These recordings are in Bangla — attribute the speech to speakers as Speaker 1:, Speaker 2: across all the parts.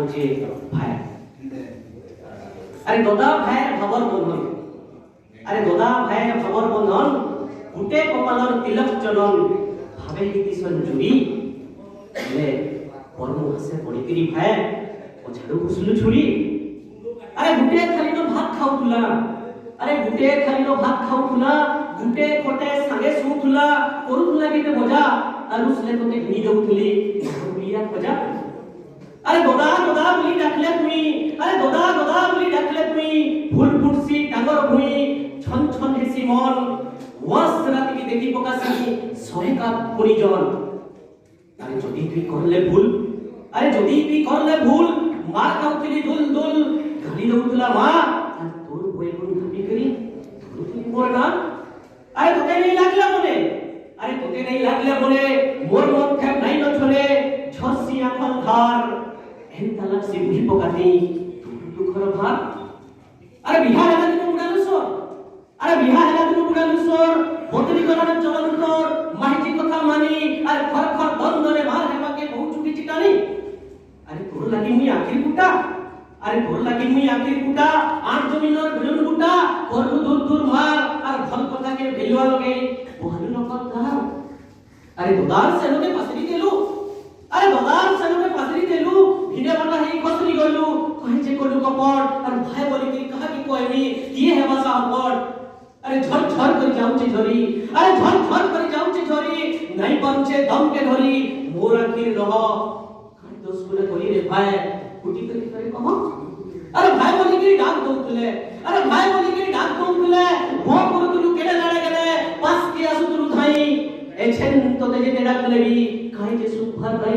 Speaker 1: হচ্ছে ভাই আরে দাদা ভাইয়ের ভাবর বন্ধন আরে দাদা ভাইয়ের ভাবর বন্ধন গুটে কপালর তিলক চলন ভাবে দিছন জুড়ি লে পরম হাসে পড়িকিরি ভাই ও ঝাড়ু ঘুষলু ছুরি আরে গুটে খালিনো ভাত খাউতুলা আরে গুটে খালিনো ভাত খাউতুলা গুটে কোটে সাগে শুতুলা করুতুলা কেতে মজা আর উসলে তোকে ঘিনি দেউতুলি বুলিয়া খোঁজা আরে দাদা দাদা বলি ডাকলে তুমি আরে দাদা দাদা বলি ডাকলে তুমি ফুল ফুটছি ডাঙর ভুই ছন ছন হেসি মন ওয়াস রাতিকে দেখি পকাছি সহে কাপ পরিজন আরে যদি তুই করলে ভুল আরে যদি তুই করলে ভুল মার কাউতিলি দুল দুল গালি দউতলা মা আর তোর বই কোন ভাবি করি তোর তুই মোর না আরে তোকে নেই লাগলে মনে আরে তোকে নেই লাগলে মনে মোর মন খেপ নাই ন চলে ছসি আখন ধার এন তালাক সে বুঝি পকাতি তুই দুঃখর ভার আরে বিহার হেলা দিন উড়ালুসর আরে বিহার হেলা দিন উড়ালুসর বদলি করার চলন তোর মাহিতি কথা মানি আর খর খর বন্ধনে মার হেবাকে বহু চুকি চিটানি আরে তোর লাগি মুই আখির কুটা আরে তোর লাগি মুই আখির কুটা আট জমিনর বিলন কুটা করবু দূর দূর মার আর ভাল কথাকে ভেলুয়া লগে বহালু নকল ধার আরে দাদার সেনকে পাসরি দেলু আরে দাদার সেনকে পাসরি দেলু ভিডে বাটা হেই খসরি গলু কহে যে কলু কপট আর ভাই বলি কি কাহা কি কইনি কিয়ে হেবা সাহপট আরে ঝর ঝর করে যাউছে ঝরি আরে ঝর ঝর করে যাউছে ঝরি নাই পঞ্চে দমকে ধরি মোর আখির রহ কাই দোষ করে করি রে ভাই কুটি করে কহ আরে ভাই বলি কি ডাক দউতলে আরে ভাই বলি কি ডাক দউতলে ভো করে তুলু কেড়ে লড়ে গেলে পাস কি আসু তুলু থাই এছেন তোতে যে ডাকলেবি কাই যে সুখ ভর নাই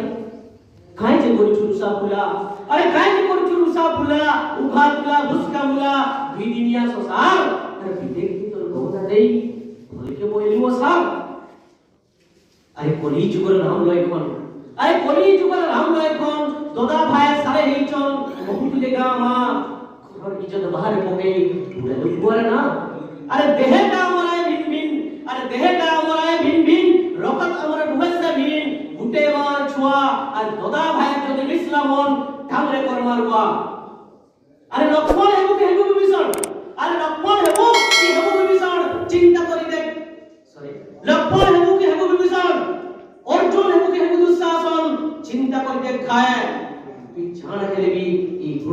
Speaker 1: কাই যে করি চুরুসা ফুলা আরে কাই যে করি চুরুসা ফুলা উভা ফুলা ভুসকা মুলা দুই দিনিয়া সসার আরে বিদেক কি তোর গোদা দেই বলিকে বইলি ও সাব আরে কলি যুগর রাম লয়খন আরে কলি যুগর রাম লয়খন দাদা ভাই সারে হেইচন বহুত লেগা মা ঘর ইজ্জত বাহারে পকেই পুরা লুকুয়ারে না আরে দেহেটা আমায় ভিন ভিন আরে দেহেটা আমায় ভিন ভিন রকত আমার ঢুকেছে ভিন গুটে মার ছুয়া আর দাদা ভাই যদি ইসলামন ঠামরে কর মারুয়া